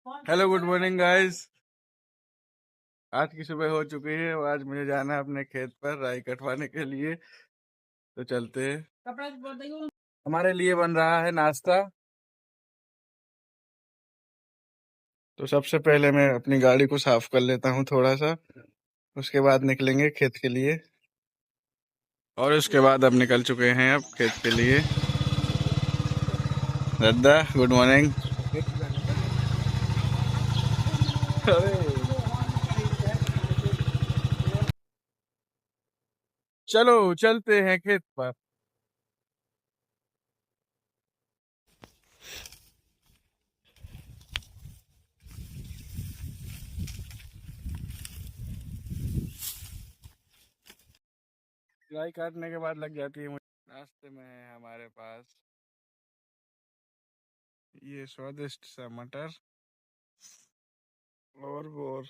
Hello, good morning guys. आज की सुबह हो चुकी है और आज मुझे जाना है अपने खेत पर राई कटवाने के लिए। तो चलते हैं। हमारे लिए बन रहा है नाश्ता। तो सबसे पहले मैं अपनी गाड़ी को साफ कर लेता हूँ थोड़ा सा। उसके बाद निकलेंगे खेत के लिए। और उसके बाद अब निकल चुके हैं अब खेत के लिए। रद्दा, गुड मॉर्निंग। चलो चलते हैं खेत पर। राई काटने के बाद लग जाती है मुझे। रास्ते में है हमारे पास ये स्वादिष्ट सा मटर और बोर।